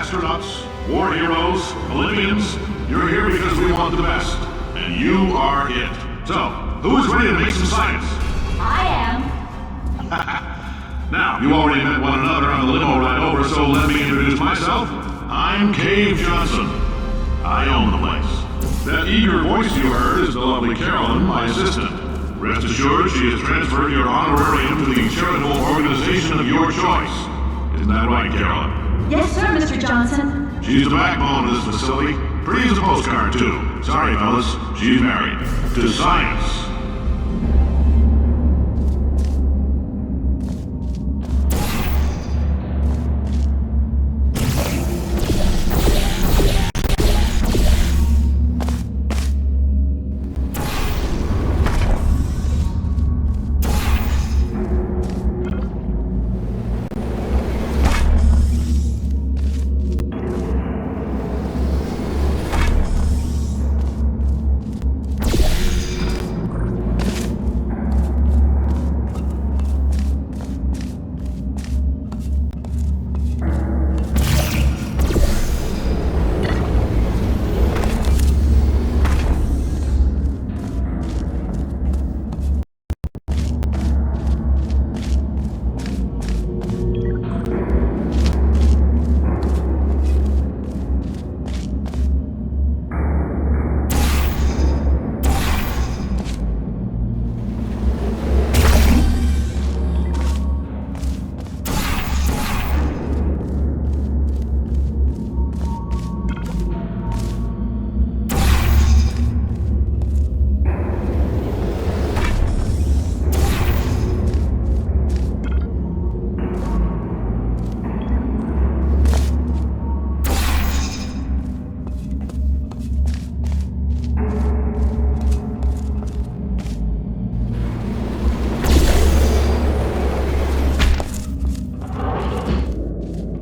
astronauts, war heroes, Olympians, you're here because we want the best. And you are it. So, who is ready to make some science? I am. Now, you already met one another on the limo ride over, so let me introduce myself. I'm Cave Johnson. I own the place. That eager voice you heard is the lovely Carolyn, my assistant. Rest assured, she has transferred your honorarium to the charitable organization of your choice. Isn't that right, Carolyn? Yes, sir, Mr. Johnson. She's the backbone of this facility. Pretty as a postcard, too. Sorry, fellas. She's married. To science.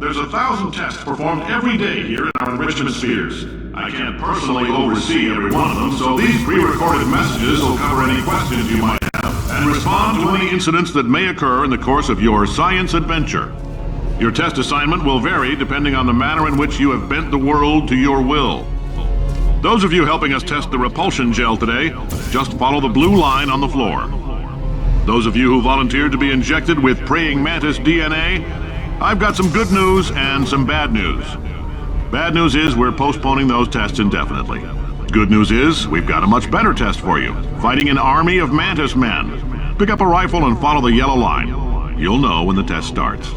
There's 1,000 tests performed every day here in our enrichment spheres. I can't personally oversee every one of them, so these pre-recorded messages will cover any questions you might have and respond to any incidents that may occur in the course of your science adventure. Your test assignment will vary depending on the manner in which you have bent the world to your will. Those of you helping us test the repulsion gel today, just follow the blue line on the floor. Those of you who volunteered to be injected with praying mantis DNA, I've got some good news and some bad news. Bad news is we're postponing those tests indefinitely. Good news is we've got a much better test for you. Fighting an army of mantis men. Pick up a rifle and follow the yellow line. You'll know when the test starts.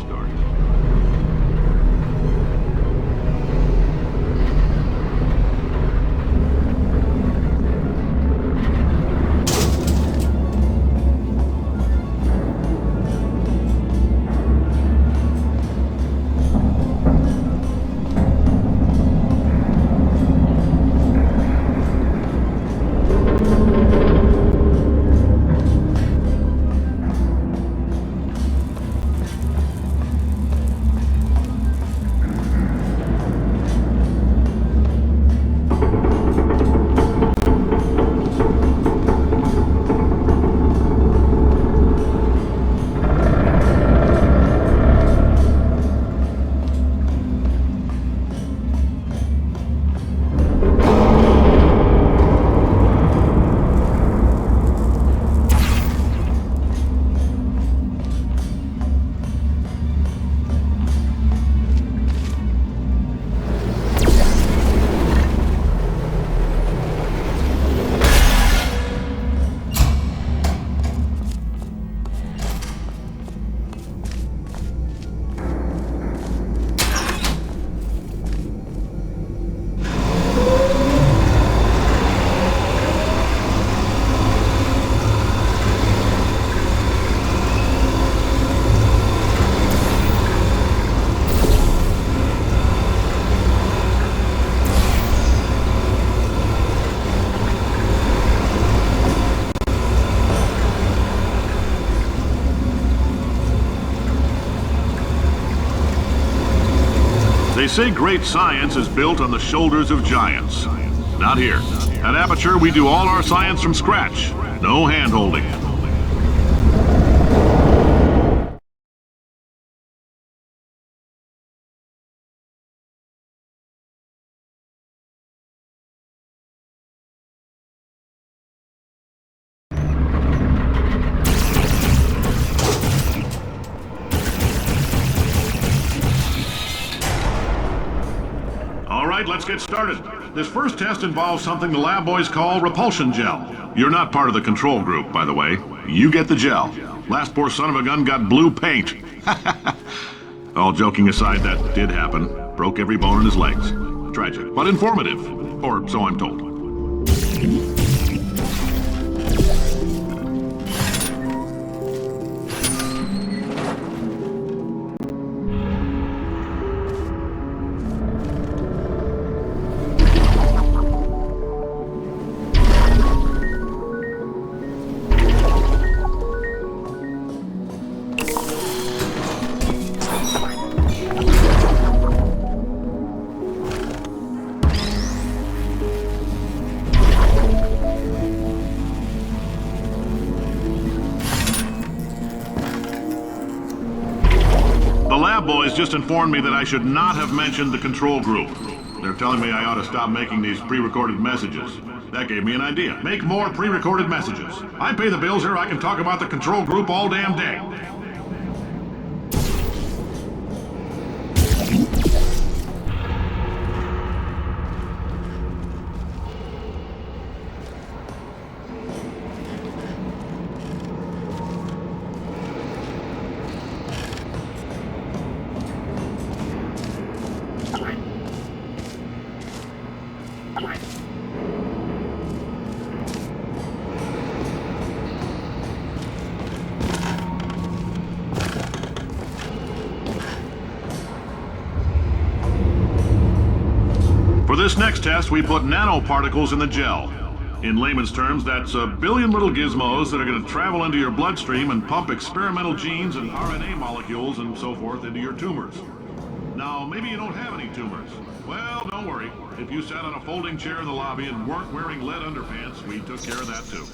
They say great science is built on the shoulders of giants. Not here. At Aperture, we do all our science from scratch. No hand-holding. right, let's get started. This first test involves something the lab boys call repulsion gel. You're not part of the control group, by the way. You get the gel. Last poor son of a gun got blue paint. All joking aside, that did happen. Broke every bone in his legs. Tragic, but informative. Or so I'm told. The lab boys just informed me that I should not have mentioned the control group. They're telling me I ought to stop making these pre-recorded messages. That gave me an idea. Make more pre-recorded messages. I pay the bills here, I can talk about the control group all damn day. For this next test, we put nanoparticles in the gel. In layman's terms, that's a billion little gizmos that are going to travel into your bloodstream and pump experimental genes and RNA molecules and so forth into your tumors. Now, maybe you don't have any tumors. Well, don't worry. If you sat on a folding chair in the lobby and weren't wearing lead underpants, we took care of that too.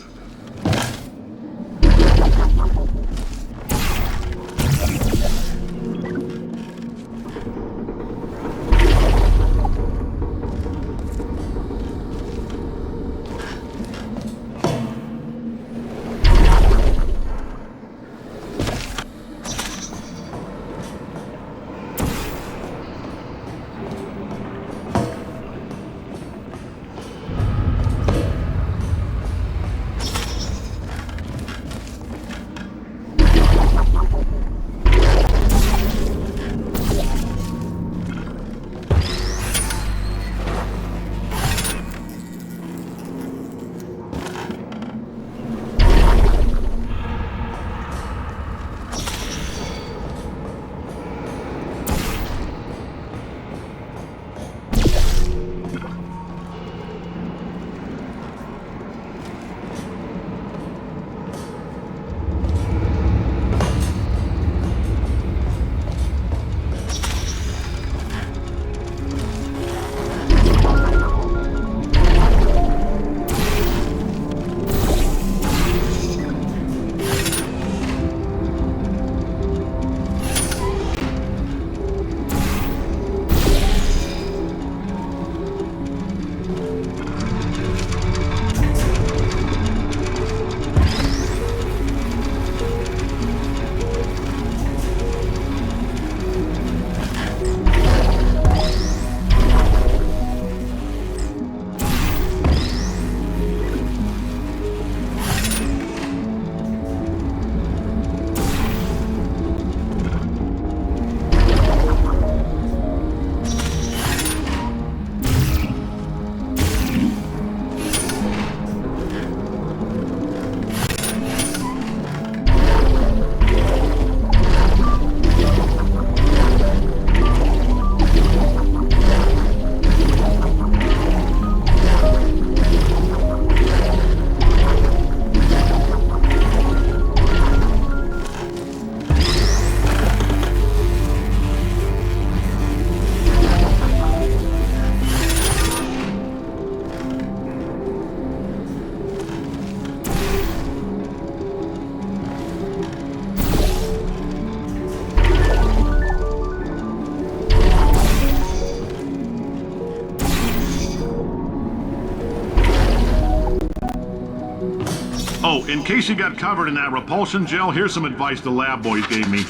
Oh, in case you got covered in that repulsion gel, here's some advice the lab boys gave me.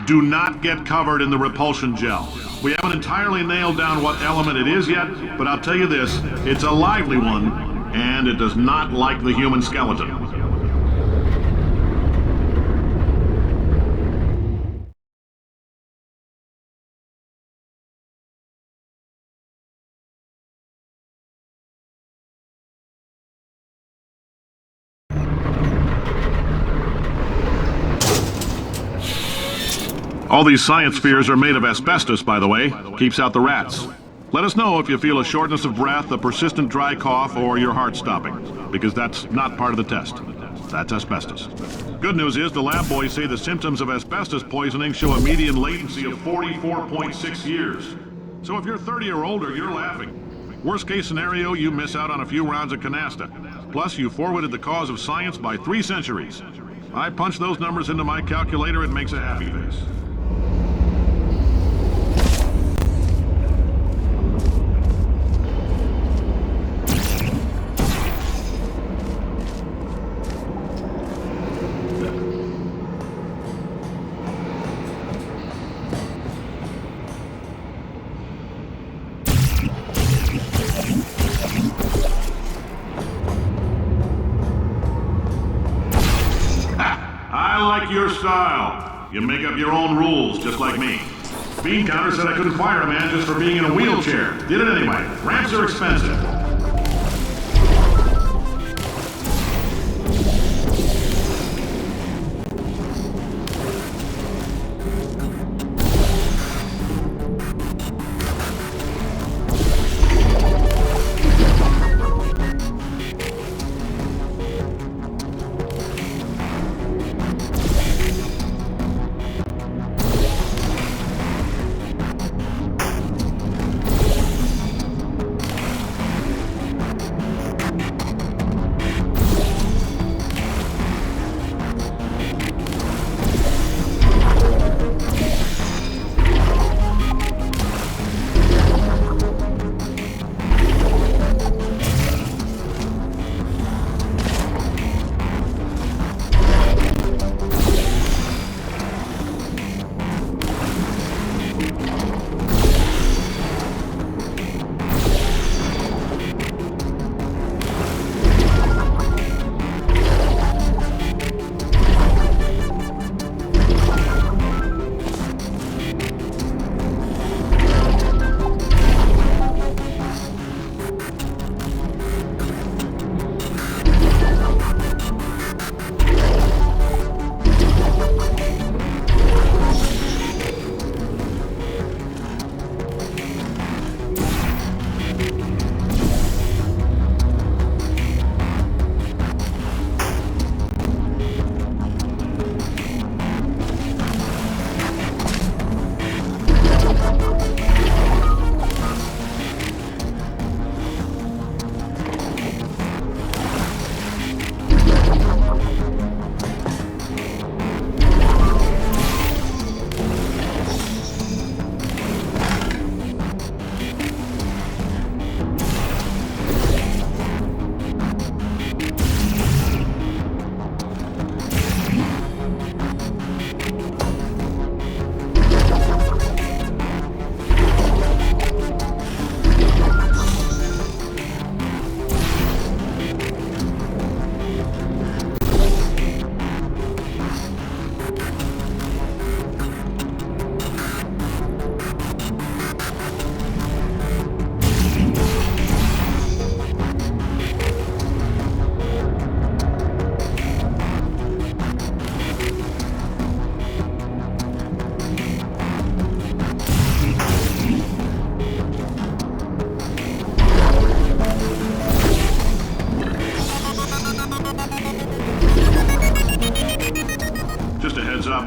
Do not get covered in the repulsion gel. We haven't entirely nailed down what element it is yet, but I'll tell you this, it's a lively one, and it does not like the human skeleton. All these science spheres are made of asbestos, by the way. Keeps out the rats. Let us know if you feel a shortness of breath, a persistent dry cough, or your heart stopping, because that's not part of the test. That's asbestos. Good news is the lab boys say the symptoms of asbestos poisoning show a median latency of 44.6 years. So if you're 30 or older, you're laughing. Worst case scenario, you miss out on a few rounds of canasta. Plus, you forwarded the cause of science by 3 centuries. I punch those numbers into my calculator, it makes a happy face. I like your style. You make up your own rules, just like me. Bean Counter said I couldn't fire a man just for being in a wheelchair. Did it anyway. Ramps are expensive.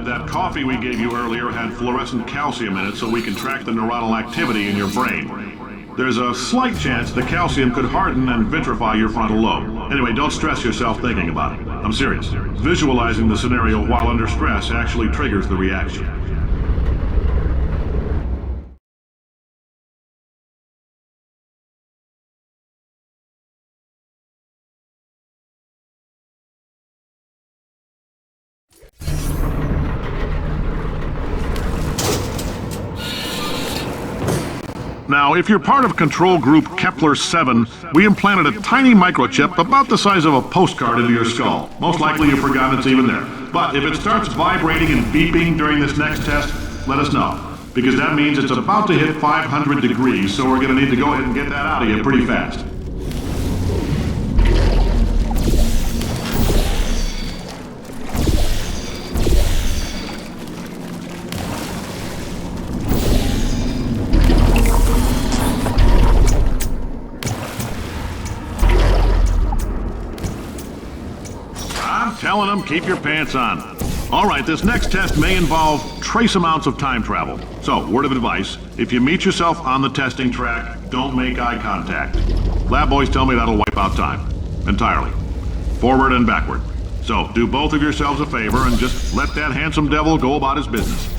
That coffee we gave you earlier had fluorescent calcium in it, so we can track the neuronal activity in your brain. There's a slight chance the calcium could harden and vitrify your frontal lobe. Anyway, don't stress yourself thinking about it. I'm serious. Visualizing the scenario while under stress actually triggers the reaction. Now, if you're part of control group Kepler-7, we implanted a tiny microchip about the size of a postcard into your skull. Most likely you've forgotten it's even there. But if it starts vibrating and beeping during this next test, let us know. Because that means it's about to hit 500 degrees, so we're going to need to go ahead and get that out of you pretty fast. Telling them, keep your pants on. All right, this next test may involve trace amounts of time travel. So, word of advice, if you meet yourself on the testing track, don't make eye contact. Lab boys tell me that'll wipe out time. Entirely. Forward and backward. So, do both of yourselves a favor and just let that handsome devil go about his business.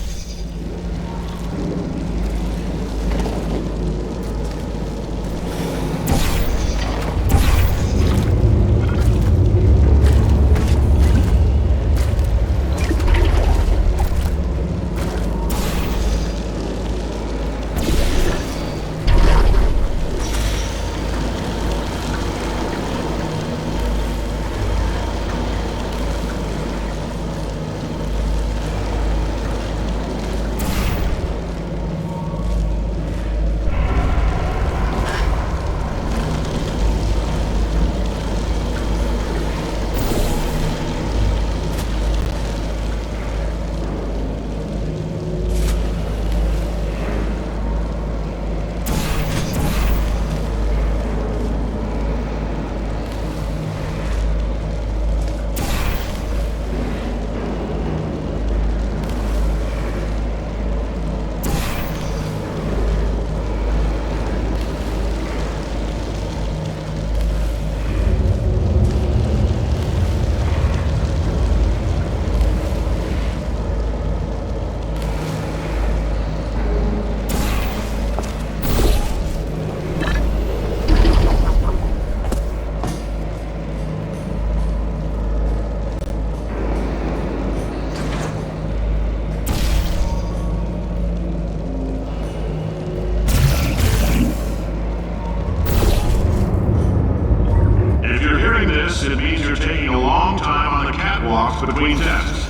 It means you're taking a long time on the catwalks between tests.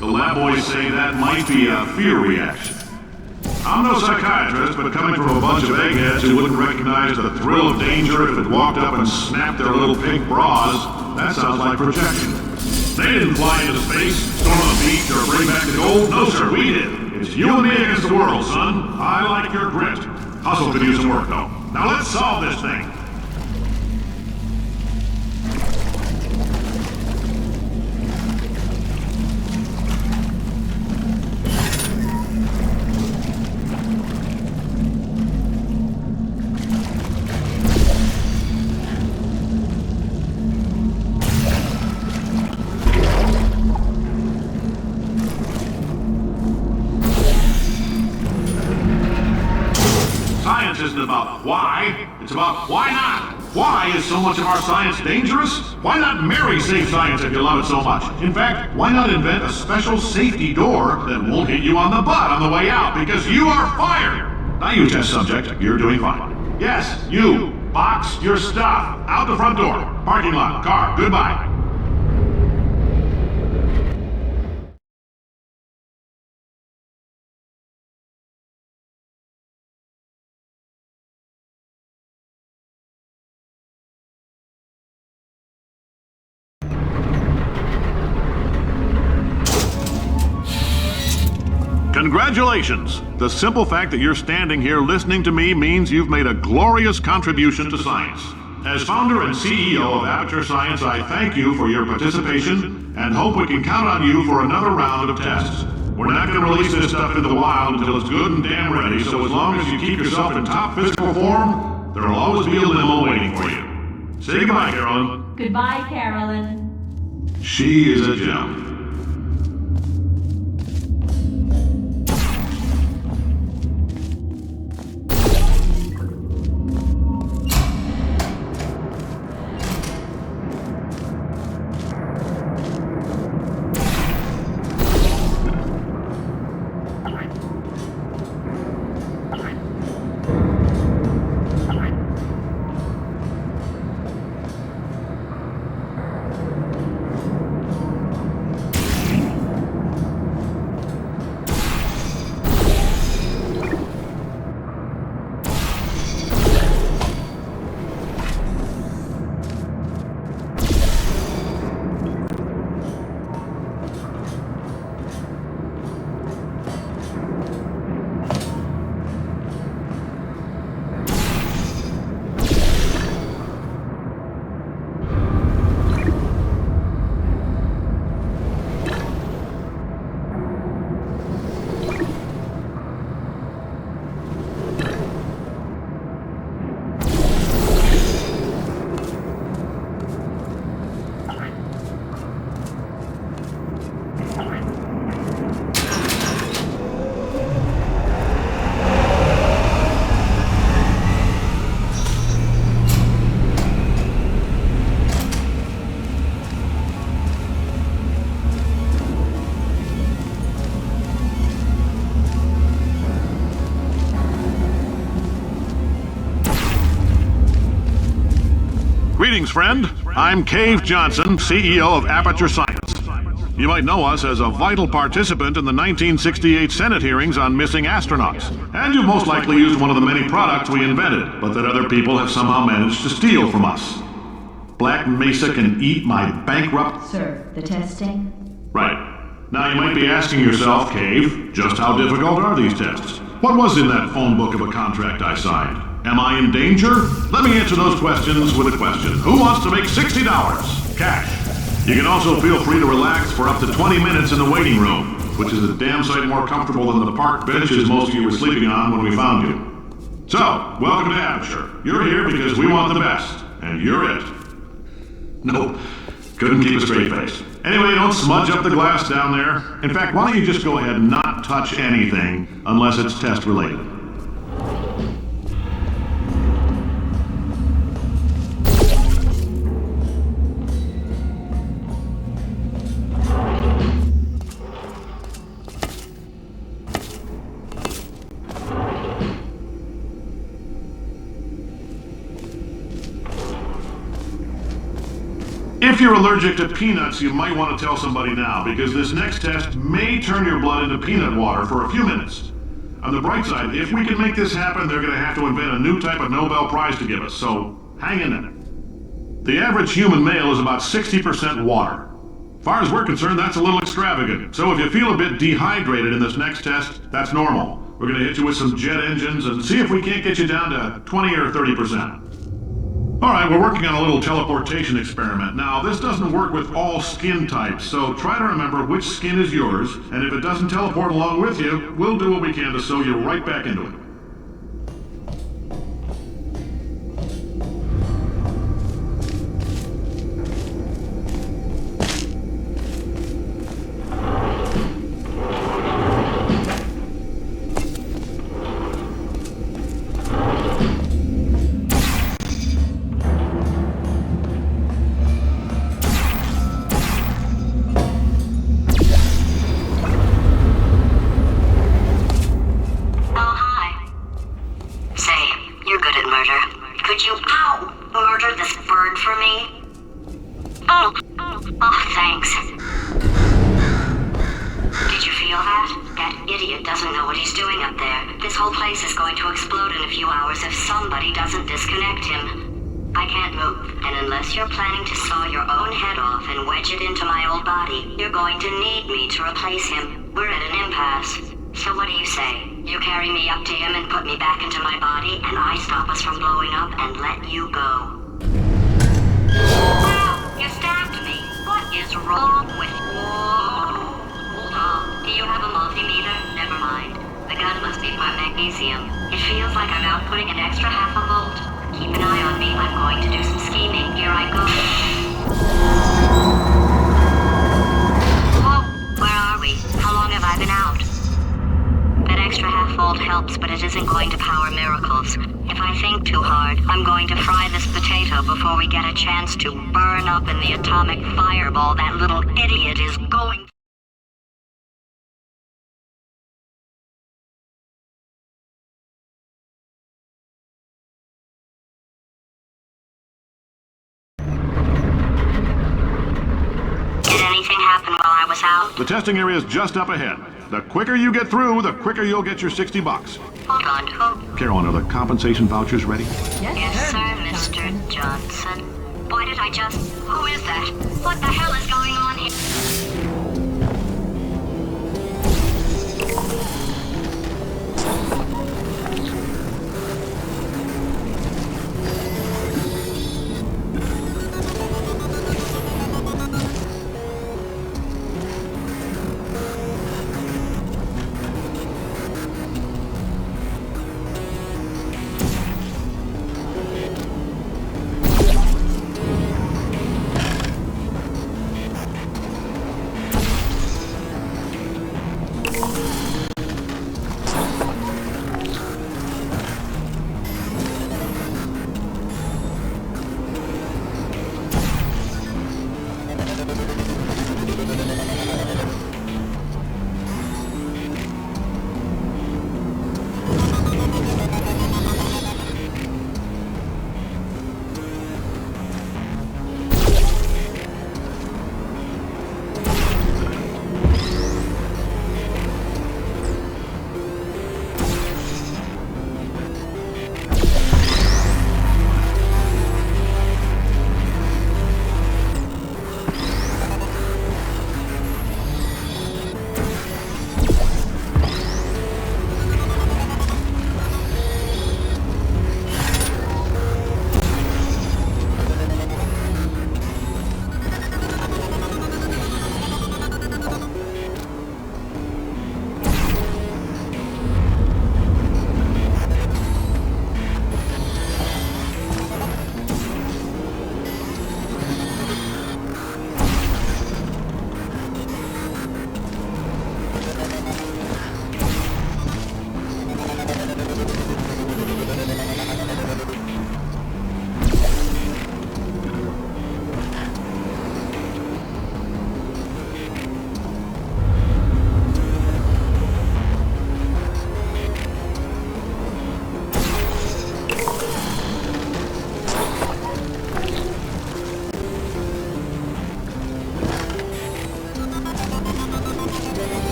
The lab boys say that might be a fear reaction. I'm no psychiatrist, but coming from a bunch of eggheads who wouldn't recognize the thrill of danger if it walked up and snapped their little pink bras, that sounds like projection. They didn't fly into space, storm a beach, or bring back the gold. No, sir, we did. It's you and me against the world, son. I like your grit. Hustle could use some work, though. Now let's solve this thing. Science isn't about why, it's about why not. Why is so much of our science dangerous? Why not marry safe science if you love it so much? In fact, why not invent a special safety door that won't hit you on the butt on the way out because you are fired? Now you test subject, you're doing fine. Yes, you. Box your stuff. Out the front door. Parking lot. Car. Goodbye. Congratulations! The simple fact that you're standing here listening to me means you've made a glorious contribution to science. As founder and CEO of Aperture Science, I thank you for your participation and hope we can count on you for another round of tests. We're not going to release this stuff into the wild until it's good and damn ready, so as long as you keep yourself in top physical form, there'll always be a limo waiting for you. Say goodbye, Carolyn. Goodbye, Carolyn. She is a gem. Greetings, friend. I'm Cave Johnson, CEO of Aperture Science. You might know us as a vital participant in the 1968 Senate hearings on missing astronauts. And you've most likely used one of the many products we invented, but that other people have somehow managed to steal from us. Black Mesa can eat my bankrupt... Sir, the testing? Right. Now you might be asking yourself, Cave, just how difficult are these tests? What was in that phone book of a contract I signed? Am I in danger? Let me answer those questions with a question. Who wants to make $60? Cash. You can also feel free to relax for up to 20 minutes in the waiting room, which is a damn sight more comfortable than the park benches most of you were sleeping on when we found you. So, welcome to Aperture. You're here because we want the best, and you're it. Nope, couldn't keep a straight face. Anyway, don't smudge up the glass down there. In fact, why don't you just go ahead and not touch anything unless it's test related. If you're allergic to peanuts, you might want to tell somebody now, because this next test may turn your blood into peanut water for a few minutes. On the bright side, if we can make this happen, they're going to have to invent a new type of Nobel Prize to give us, so hang in there. The average human male is about 60% water. As far as we're concerned, that's a little extravagant. So if you feel a bit dehydrated in this next test, that's normal. We're going to hit you with some jet engines and see if we can't get you down to 20 or 30%. All right, we're working on a little teleportation experiment. Now, this doesn't work with all skin types, so try to remember which skin is yours, and if it doesn't teleport along with you, we'll do what we can to sew you right back into it. Thanks. Did you feel that? That idiot doesn't know what he's doing up there. This whole place is going to explode in a few hours if somebody doesn't disconnect him. I can't move, and unless you're planning to saw your own head off and wedge it into my old body, you're going to need me to replace him. We're at an impasse. So what do you say? You carry me up to him and put me back into my body, and I stop us from blowing up and let you go. You stabbed me. What is wrong with you? Hold on. Do you have a multimeter? Never mind. The gun must be part magnesium. It feels like I'm outputting an extra half a volt. Keep an eye on me. I'm going to do some scheming. Here I go. Whoa. Where are we? How long have I been out? That extra half volt helps, but it isn't going to power miracles. If I think too hard, I'm going to fry this potato before we get a chance to burn up in the atomic fireball that little idiot is going to. Did anything happen while I was out? The testing area is just up ahead. The quicker you get through, the quicker you'll get your $60. Hold on, who? Carolyn, are the compensation vouchers ready? Yes, sir, Mr. Johnson. Boy, did I just... Who is that? What the hell is going on here?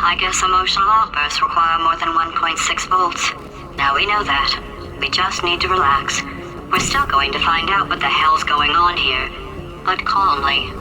I guess emotional outbursts require more than 1.6 volts. Now we know that. We just need to relax. We're still going to find out what the hell's going on here, but calmly.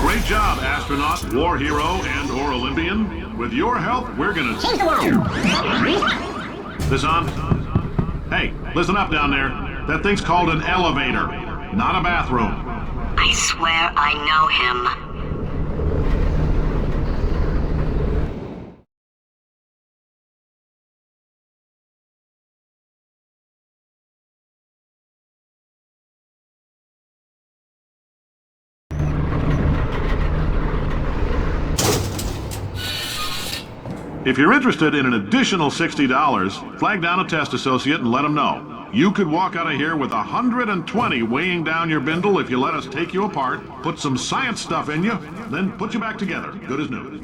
Great job, astronaut, war hero, and/or Olympian. With your help, we're gonna change the world. This on? Hey, listen up down there. That thing's called an elevator, not a bathroom. I swear I know him. If you're interested in an additional $60, flag down a test associate and let them know. You could walk out of here with 120 weighing down your bindle if you let us take you apart, put some science stuff in you, then put you back together. Good as new.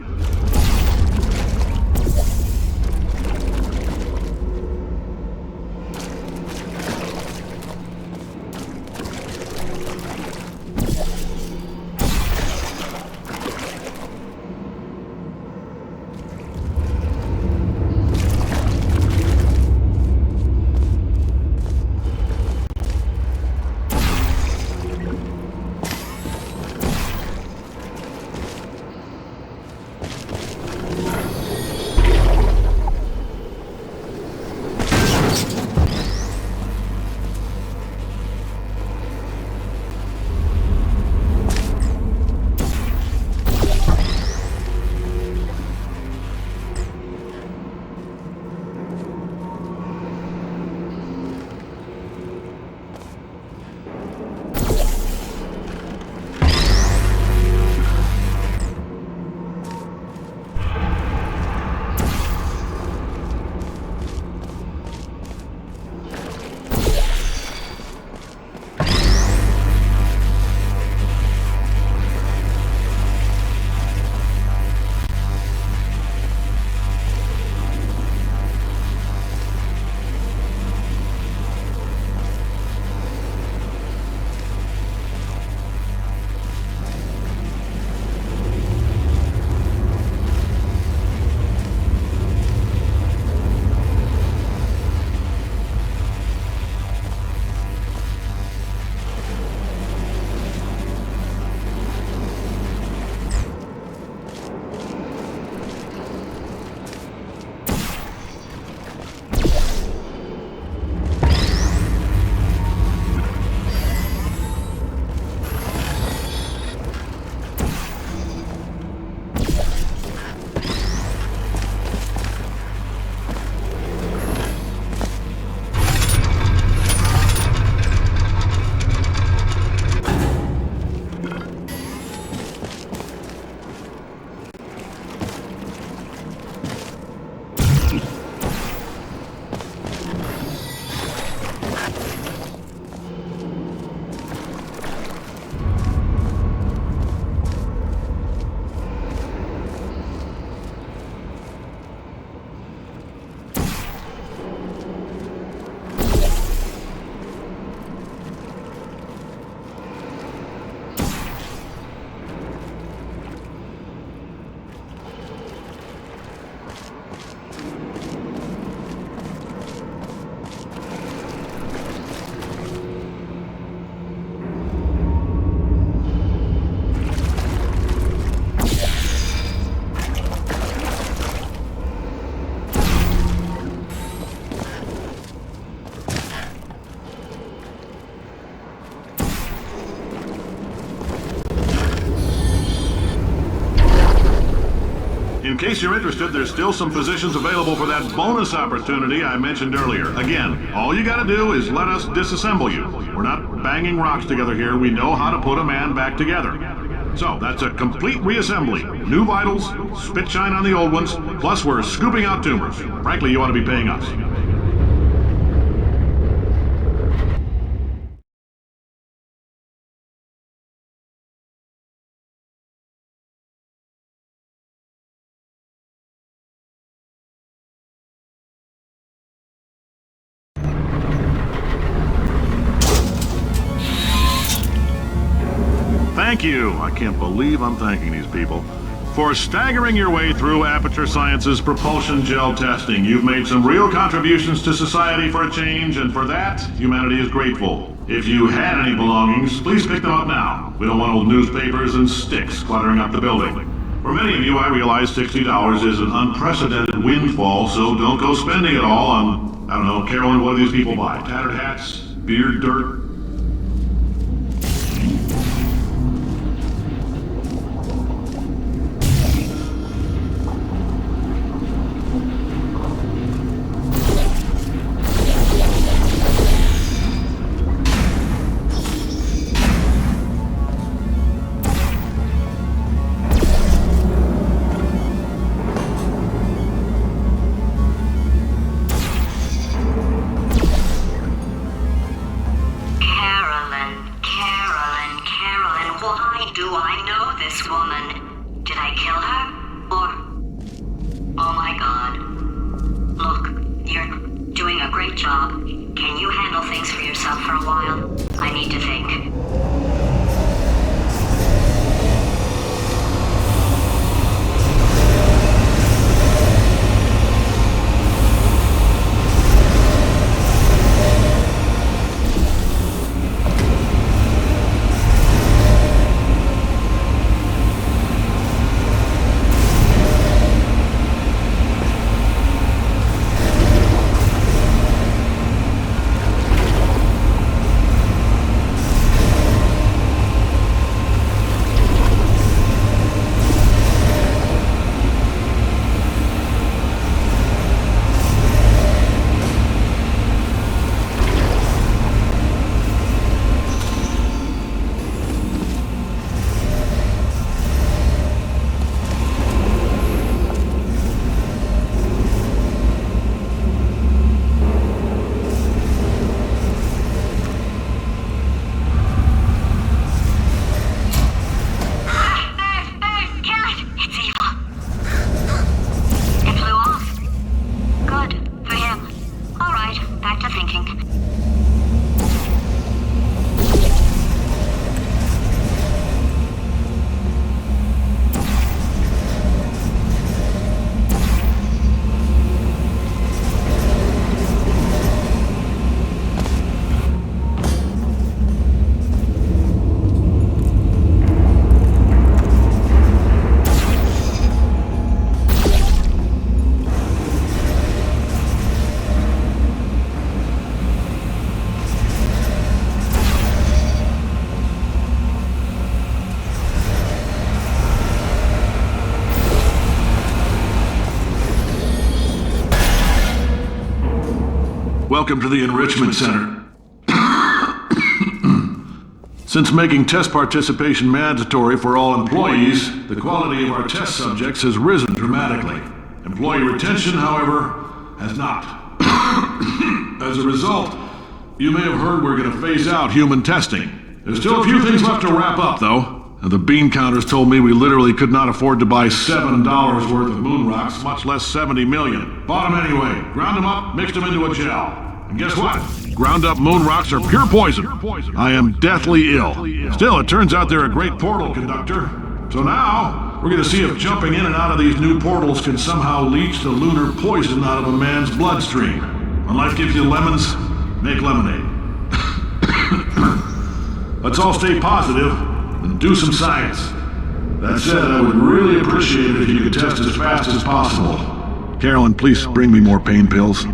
In case you're interested, there's still some positions available for that bonus opportunity I mentioned earlier. Again, all you gotta do is let us disassemble you. We're not banging rocks together here. We know how to put a man back together. So, that's a complete reassembly. New vitals, spit shine on the old ones, plus we're scooping out tumors. Frankly, you ought to be paying us. Thank you. I can't believe I'm thanking these people. For staggering your way through Aperture Science's propulsion gel testing. You've made some real contributions to society for a change, and for that, humanity is grateful. If you had any belongings, please pick them up now. We don't want old newspapers and sticks cluttering up the building. For many of you, I realize $60 is an unprecedented windfall, so don't go spending it all on, I don't know, Carolyn, what do these people buy? Tattered hats? Beard dirt? Welcome to the Enrichment Center. Since making test participation mandatory for all employees, the quality of our test subjects has risen dramatically. Employee retention, however, has not. As a result, you may have heard we're going to phase out human testing. There's still a few things left to wrap up, though. The bean counters told me we literally could not afford to buy $7 worth of moon rocks, much less 70 million. Bought them anyway, ground them up, mixed them into a gel. And guess what? Ground up moon rocks are pure poison. I am deathly ill. Still, it turns out they're a great portal conductor. So now, we're going to see if jumping in and out of these new portals can somehow leach the lunar poison out of a man's bloodstream. When life gives you lemons, make lemonade. Let's all stay positive and do some science. That said, I would really appreciate it if you could test as fast as possible. Carolyn, please bring me more pain pills.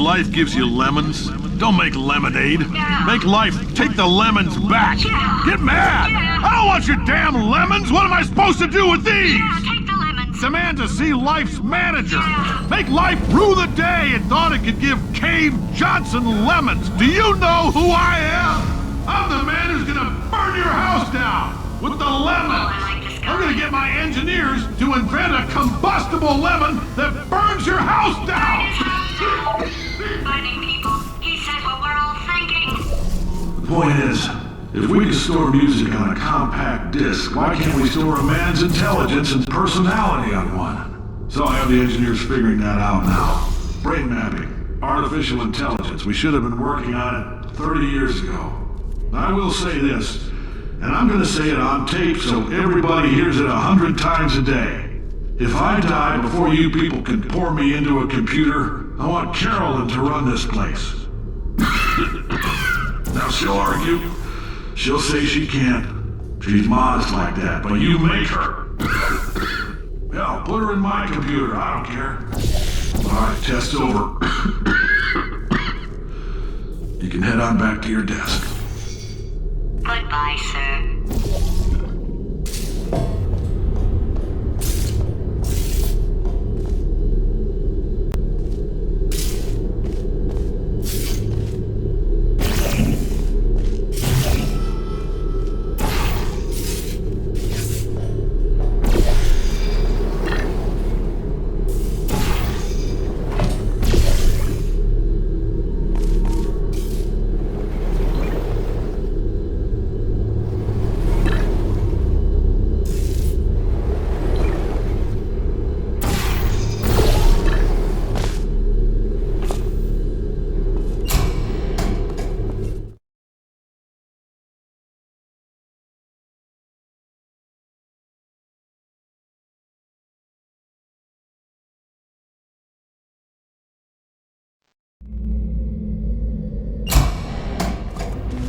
life gives you lemons? Don't make lemonade. Make life take the lemons back. Get mad! I don't want your damn lemons! What am I supposed to do with these? Take the lemons. Demand to see life's manager. Make life rue the day it thought it could give Cave Johnson lemons. Do you know who I am? I'm the man who's gonna burn your house down with the lemon. I like this guy. I'm gonna get my engineers to invent a combustible lemon that burns your house down. Fighting people. He said what we're all thinking. The point is, if we can store music on a compact disc, why can't we store a man's intelligence and personality on one? So I have the engineers figuring that out now. Brain mapping, artificial intelligence. We should have been working on it 30 years ago. I will say this, and I'm gonna say it on tape so everybody hears it 100 times a day. If I die before you people can pour me into a computer, I want Carolyn to run this place. Now she'll argue. She'll say she can't. She's modest like that, but you make her. Hell, put her in my computer, I don't care. Alright, test over. You can head on back to your desk. Goodbye, sir.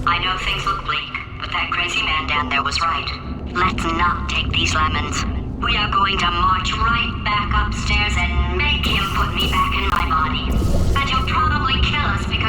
I know things look bleak, but that crazy man down there was right. Let's not take these lemons. We are going to march right back upstairs and make him put me back in my body. And he'll probably kill us because